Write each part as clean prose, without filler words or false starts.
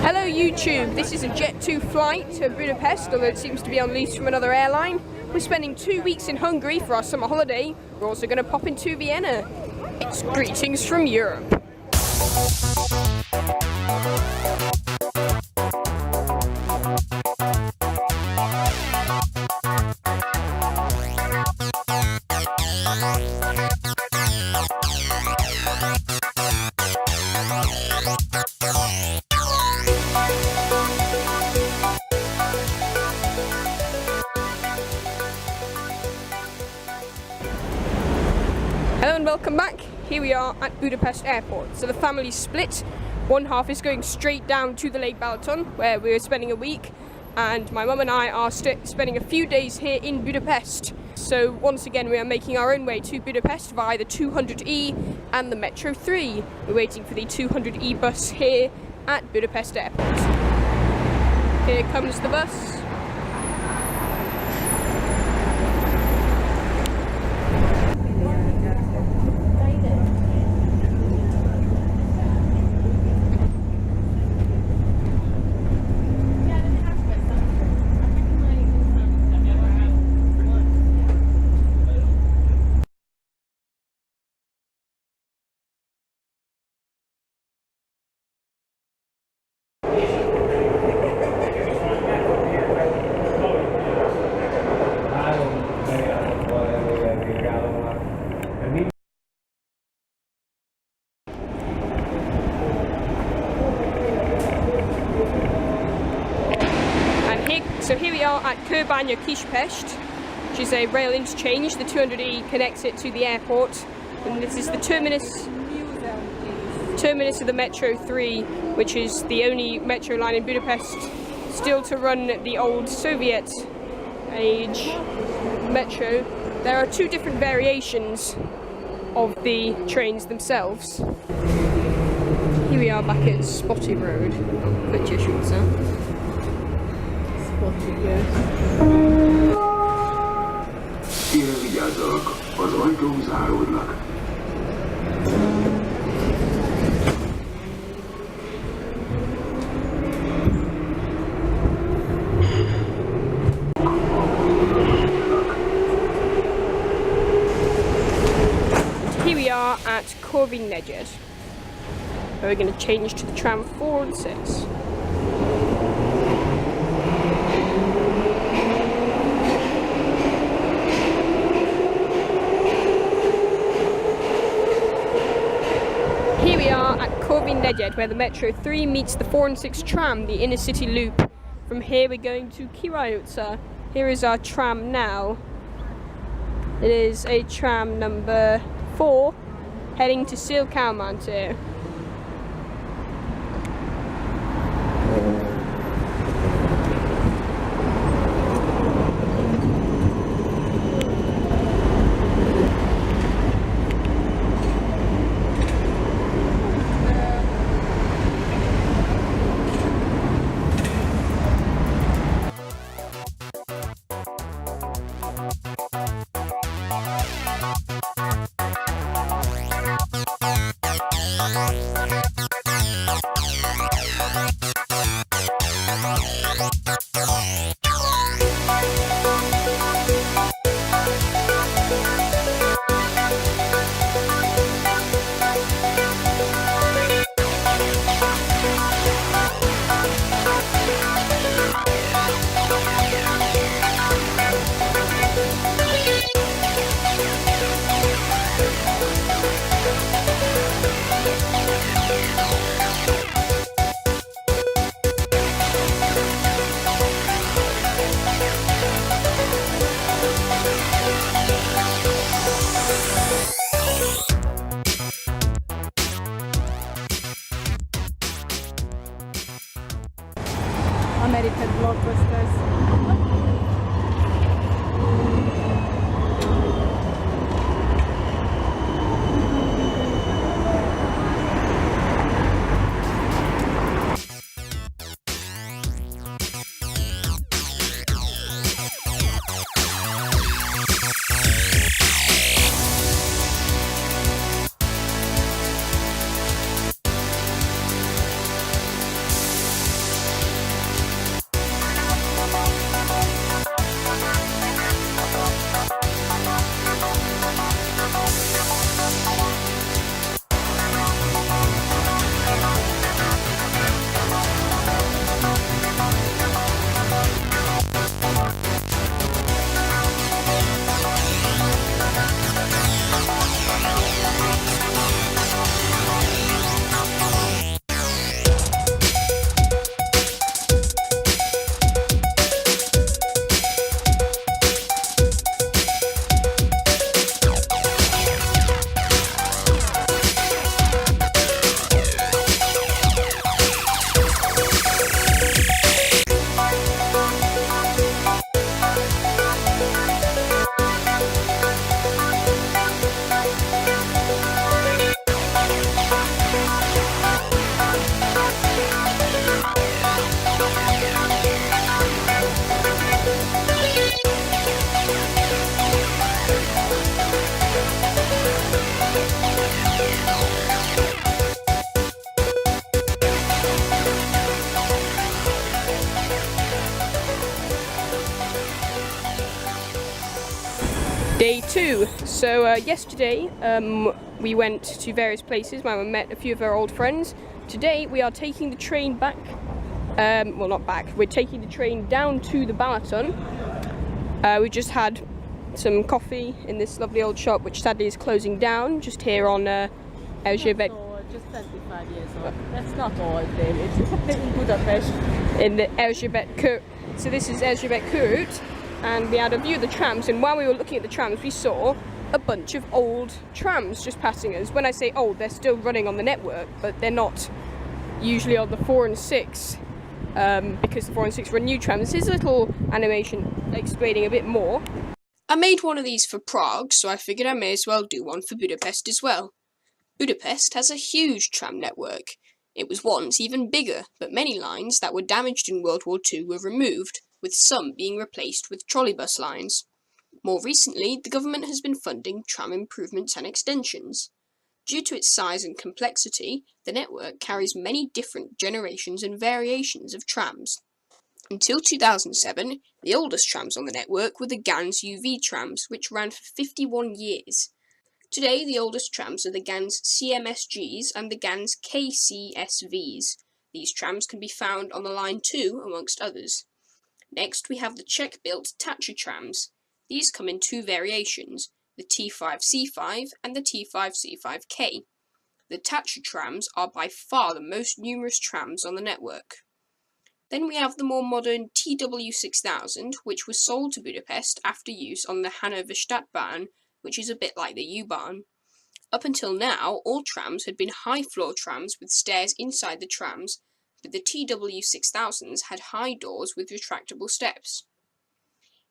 Hello YouTube, this is a Jet2 flight to Budapest, although it seems to be on lease from another airline. We're spending 2 weeks in Hungary for our summer holiday. We're also going to pop into Vienna. It's greetings from Europe. Hello and welcome back. Here we are at Budapest airport. So the family's split. One half is going straight down to the Lake Balaton, where we're spending a week, and my mum and I are spending a few days here in Budapest. So once again we are making our own way to Budapest via the 200E and the Metro 3. We're waiting for the 200E bus here at Budapest airport. Here comes the bus. So here we are at Kőbánya Kispest, which is a rail interchange. The 200E connects it to the airport, and this is the terminus of the Metro 3, which is the only metro line in Budapest still to run the old Soviet age metro. There are two different variations of the trains themselves. Here we are back at Spotty Road. Kérem vigyázzanak, az ajtó záródnak. Here we are at Corvin Negyed, where we're going to change to the tram 4 and 6. Here we are at Corvin Negyed, where the Metro 3 meets the 4 and 6 tram, the inner city loop. From here we're going to Király utca. Here is our tram now. It is a tram number 4 heading to Székelymanter. American blockbusters. Day 2. So yesterday we went to various places. My mum met a few of her old friends. Today we are taking the train back. Well, not back. We're taking the train down to the Balaton. We just had some coffee in this lovely old shop, which sadly is closing down. Just here on Erzsébet. Just 25 years old. That's not old, really. It's in Budapest. In the Erzsébet Kör. So this is Erzsébet Körút. And we had a view of the trams, and while we were looking at the trams we saw a bunch of old trams just passing us. When I say old, they're still running on the network, but they're not usually on the 4 and 6 because the 4 and 6 run new trams. This is a little animation explaining a bit more. I made one of these for Prague, so I figured I may as well do one for Budapest as well. Budapest has a huge tram network. It was once even bigger, but many lines that were damaged in World War II were removed, with some being replaced with trolleybus lines. More recently, the government has been funding tram improvements and extensions. Due to its size and complexity, the network carries many different generations and variations of trams. Until 2007, the oldest trams on the network were the Gans UV trams, which ran for 51 years. Today, the oldest trams are the Gans CMSGs and the Gans KCSVs. These trams can be found on the line 2, amongst others. Next, we have the Czech-built Tatra trams. These come in two variations, the T5C5 and the T5C5K. The Tatra trams are by far the most numerous trams on the network. Then we have the more modern TW6000, which was sold to Budapest after use on the Hanover Stadtbahn, which is a bit like the U-Bahn. Up until now, all trams had been high-floor trams with stairs inside the trams, but the TW6000s had high doors with retractable steps.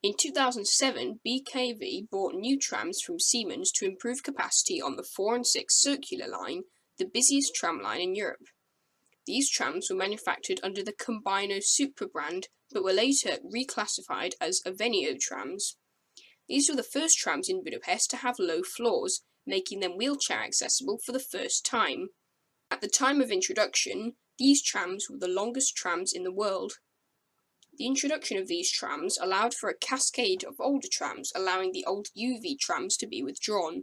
In 2007, BKV bought new trams from Siemens to improve capacity on the 4 and 6 circular line, the busiest tram line in Europe. These trams were manufactured under the Combino Supra brand, but were later reclassified as Avenio trams. These were the first trams in Budapest to have low floors, making them wheelchair accessible for the first time. At the time of introduction, these trams were the longest trams in the world. The introduction of these trams allowed for a cascade of older trams, allowing the old UV trams to be withdrawn.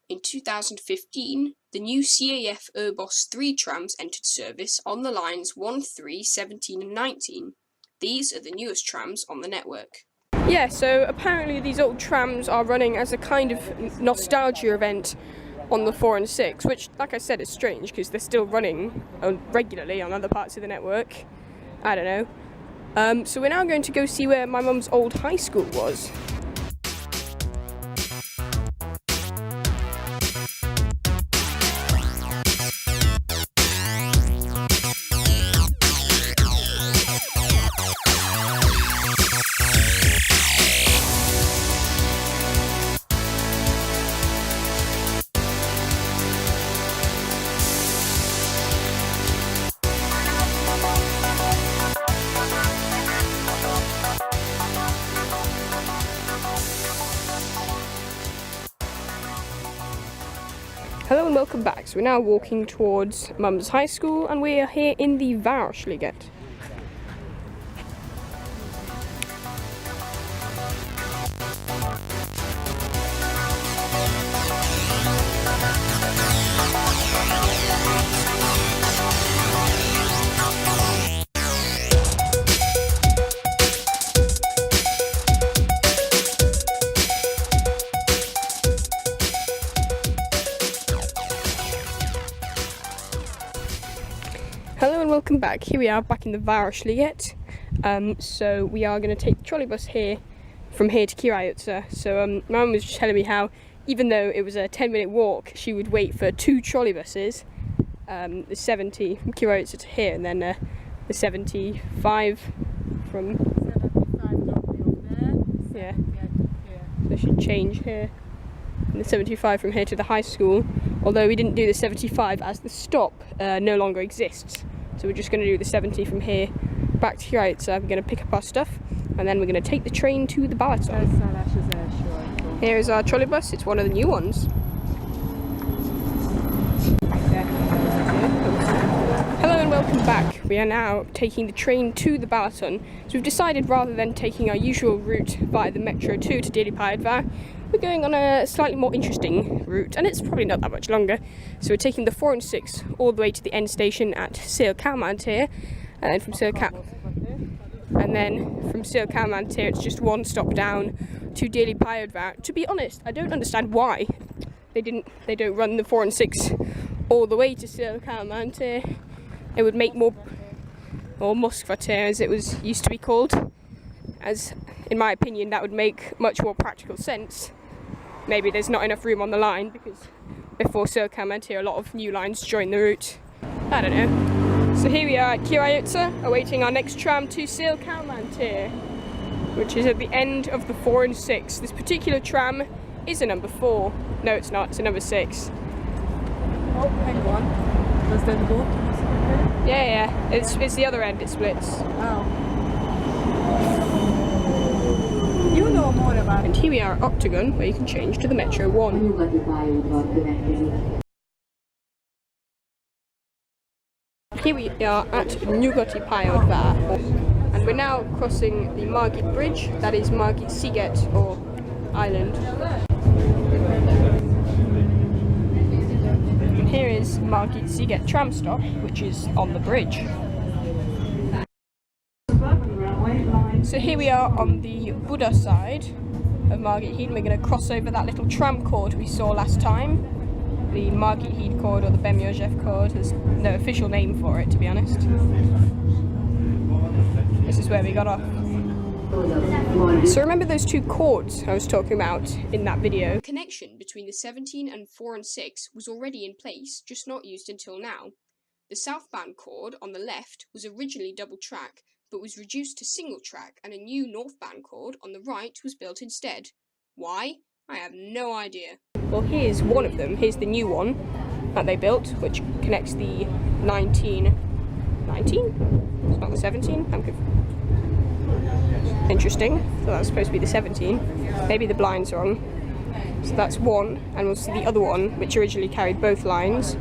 In 2015, the new CAF Urbos 3 trams entered service on the lines 1, 3, 17 and 19. These are the newest trams on the network. Yeah, so apparently these old trams are running as a kind of nostalgia event on the 4 and 6, which, like I said, is strange because they're still running regularly on other parts of the network. I don't know. So we're now going to go see where my mum's old high school was. Hello and welcome back. So we're now walking towards Mum's high school and we are here in the Városliget. Hello and welcome back. Here we are back in the Városliget. So we are going to take the trolleybus here, from here to Királyutca. So my mum was just telling me how, even though it was a 10-minute walk, she would wait for 2 trolleybuses, the 70 from Királyutca to here, and then the 75 from... 75 yeah. So she'd change here, and the 75 from here to the high school. Although we didn't do the 75 as the stop no longer exists. So we're just going to do the 70 from here back to Királyutca. We're going to pick up our stuff and then we're going to take the train to the Balaton. Here is our trolleybus. It's one of the new ones. Hello and welcome Welcome back. We are now taking the train to the Balaton. So we've decided rather than taking our usual route via the Metro 2 to Déli Pályadvár, we're going on a slightly more interesting route, and it's probably not that much longer. So we're taking the 4 and 6 all the way to the end station at Székelymantér, and then from Székelymantér it's just one stop down to Déli Pályadvár. To be honest, I don't understand why they don't run the 4 and 6 all the way to Székelymantér. It would make more, or Moskvatér as it was used to be called, as in my opinion that would make much more practical sense. Maybe there's not enough room on the line because before Székelymantér a lot of new lines join the route. I don't know. So here we are at Királyutca, awaiting our next tram to Székelymantér, which is at the end of the 4 and 6. This particular tram is a number 4. No, it's not. It's a number 6. Oh, hang on. Does that go? Yeah. It's the other end. It splits. Oh. You know more about And it. here we are at Octagon, where you can change to the Metro 1. Nyugati pályaudvar következik. Here we are at Nyugati Pályadvár, and we're now crossing the Margit Bridge, that is Margit Sziget, or island. And here is Margit Sziget tram stop, which is on the bridge. So here we are on the Buda side of Margit Híd, and we're going to cross over that little tram cord we saw last time. The Margit Híd cord or the Bemjózsef cord. There's no official name for it, to be honest. This is where we got off. So remember those two cords I was talking about in that video? The connection between the 17 and 4 and 6 was already in place, just not used until now. The southbound cord on the left was originally double track, but was reduced to single track, and a new northbound cord on the right was built instead. Why? I have no idea. Well, here's one of them. Here's the new one that they built, which connects the 19? It's not the 17? I'm confused. Interesting. So that's supposed to be the 17. Maybe the blind's wrong. So that's one, and we'll see the other one, which originally carried both lines,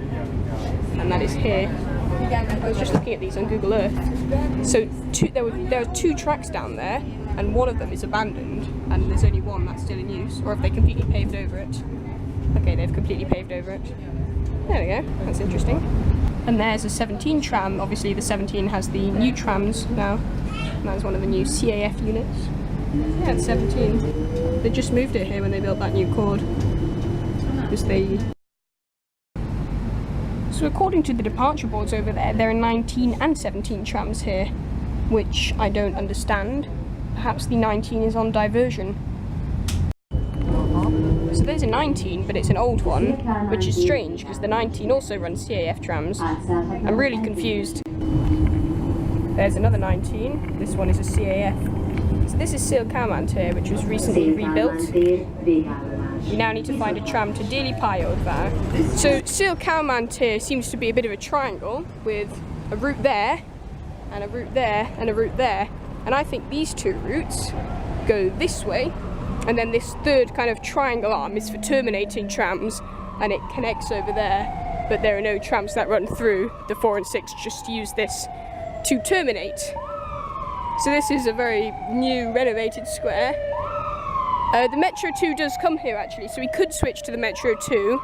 and that is here. I was just looking at these on Google Earth. So there are two tracks down there, and one of them is abandoned, and there's only one that's still in use, or have they completely paved over it? Okay, they've completely paved over it. There we go, that's interesting. And there's a 17 tram. Obviously the 17 has the new trams now, and that's one of the new CAF units. Yeah, it's 17. They just moved it here when they built that new cord. So according to the departure boards over there are 19 and 17 trams here, which I don't understand. Perhaps the 19 is on diversion. So there's a 19, but it's an old one, which is strange because the 19 also runs CAF trams. I'm really confused. There's another 19. This one is a CAF. So this is Székelymantér, which was recently rebuilt. We now need to find a tram to Déli Pályadvár. So Székelymantér seems to be a bit of a triangle with a route there, and a route there, and a route there. And I think these two routes go this way, and then this third kind of triangle arm is for terminating trams, and it connects over there. But there are no trams that run through the 4 and 6, just use this to terminate. So this is a very new renovated square. The Metro 2 does come here actually, so we could switch to the Metro 2,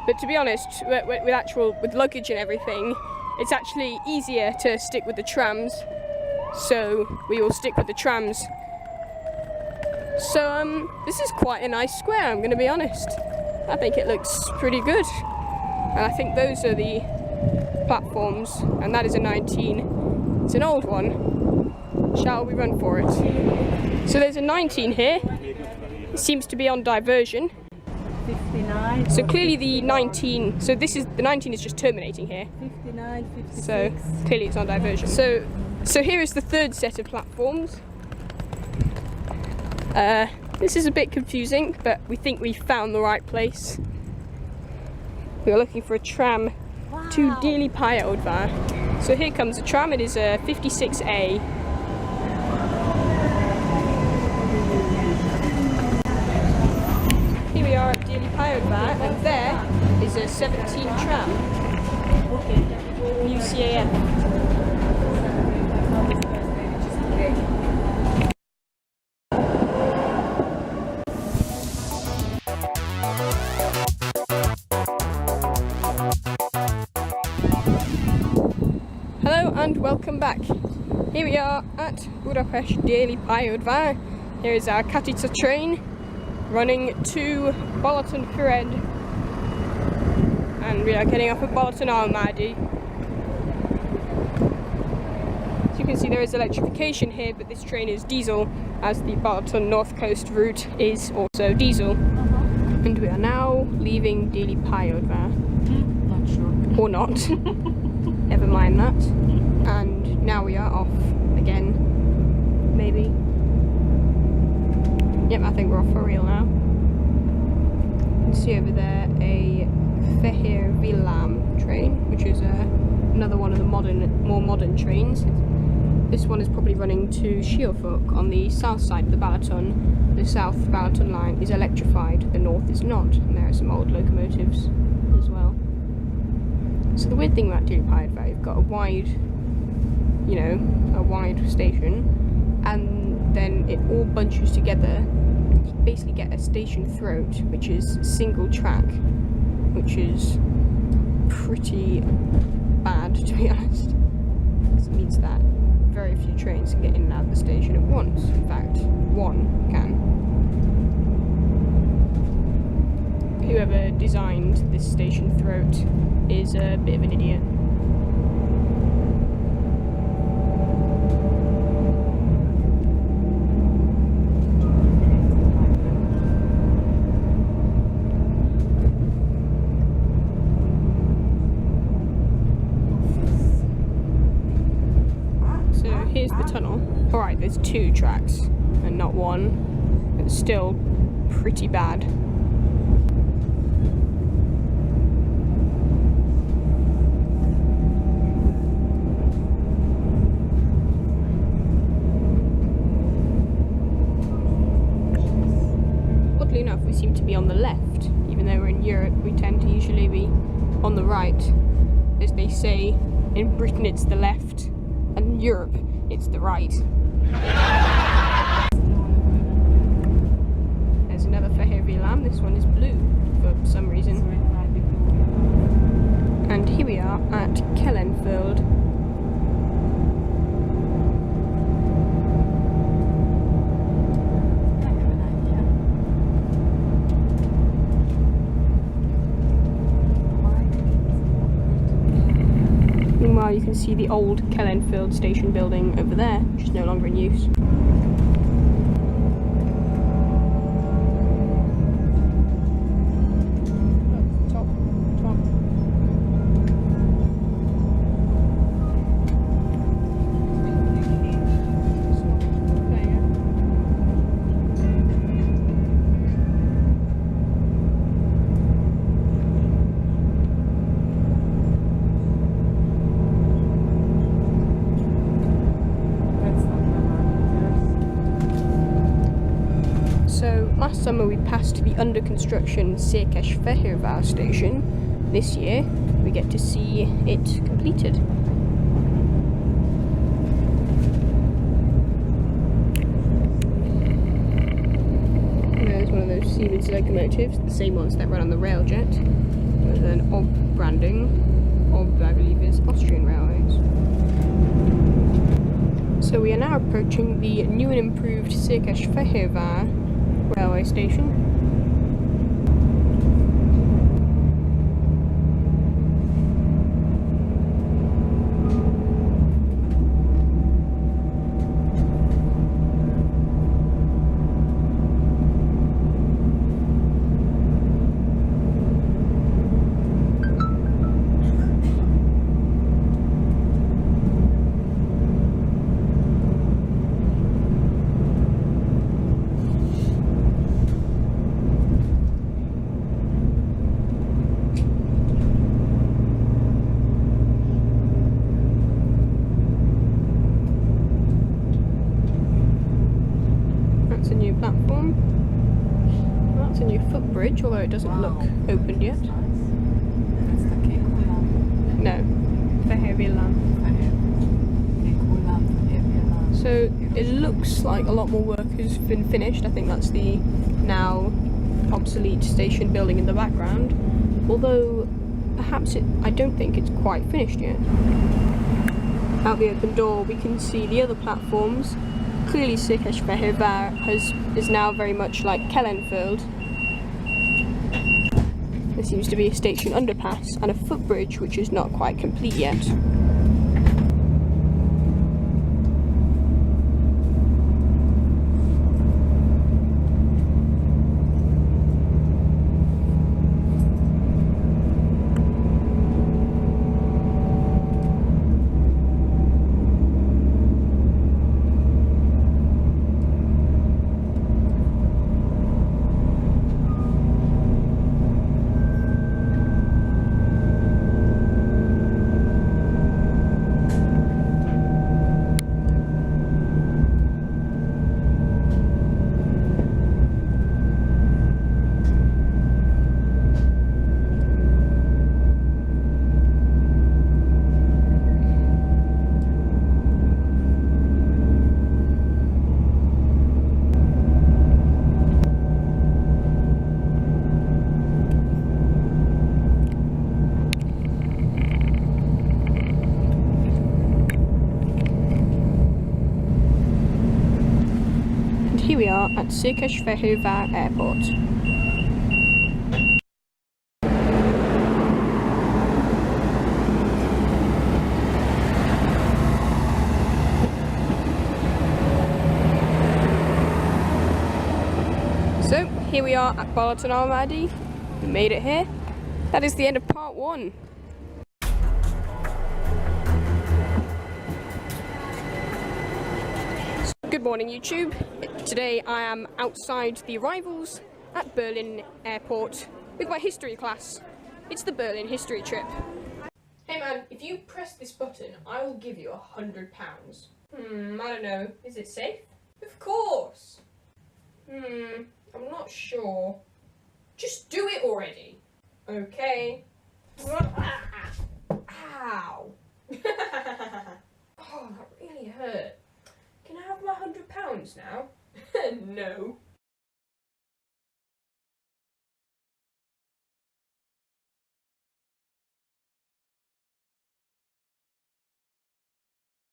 but to be honest, with luggage and everything, it's actually easier to stick with the trams, so we will stick with the trams. So this is quite a nice square, I'm going to be honest. I think it looks pretty good, and I think those are the platforms, and that is a 19. It's an old one. Shall we run for it? So there's a 19 here. It seems to be on diversion. 59. So clearly the 19, so the 19 is just terminating here. 59, 56. So clearly it's on diversion. So here is the third set of platforms. This is a bit confusing, but we think we've found the right place. We are looking for a tram to Déli Pályadvár. So here comes a tram. It is a 56A. Here we are at Déli Pályadvár, and there is a 17 tram. New CAF. welcome back. Here we are at Budapest déli pályaudvar. Here is our Katica train running to Balatonalmádi, and we are getting off at Balatonalmádi. As you can see, there is electrification here, but this train is diesel, as the Balaton North Coast route is also diesel. And we are now leaving déli pályaudvar. Not sure. Or not. Never mind that. And now we are off again. Maybe. Yep, I think we're off for real now. You can see over there a Fehér Villám train, which is another one of the more modern trains. This one is probably running to Siófok on the south side of the Balaton. The south Balaton line is electrified, the north is not, and there are some old locomotives as well. So the weird thing about déli pályaudvar, you've got a wide station, and then it all bunches together. You basically get a station throat, which is single track, which is pretty bad, to be honest. This means that very few trains can get in and out of the station at once. In fact, one can. Whoever designed this station throat is a bit of an idiot. So here's the tunnel. Alright, there's 2 tracks and not one. It's still pretty bad. Enough, we seem to be on the left, even though we're in Europe. We tend to usually be on the right. As they say, in Britain it's the left, and in Europe it's the right. There's another Fehér Villám. This one is blue for some reason. And here we are at Kelenföld. You can see the old Kelenföld station building over there, which is no longer in use. Top. There you go. So last summer we passed the under construction Székesfehérvár station. This year we get to see it completed. There's one of those Siemens locomotives, the same ones that run on the Railjet, with an OB branding. OB, I believe, is Austrian Railways. So we are now approaching the new and improved Székesfehérvár railway station. Platform. That's a new footbridge, although it doesn't look opened yet. That's the cake lamp. No, Fehér Villám. So it looks like a lot more work has been finished. I think that's the now obsolete station building in the background. Although perhaps I don't think it's quite finished yet. Out the open door we can see the other platforms. Clearly Székesfehérvár is now very much like Kelenföld. There seems to be a station underpass and a footbridge which is not quite complete yet. Here we are at Székesfehérvár Airport. So here we are at Balatonalmádi. We made it here. That is the end of part 1. Good morning YouTube. Today I am outside the arrivals at Berlin Airport with my history class. It's the Berlin history trip. Hey man, if you press this button I will give you £100. I don't know, is it safe? Of course! I'm not sure. Just do it already. Okay. Ow! Oh, that really hurt. Can I have my £100 now? No.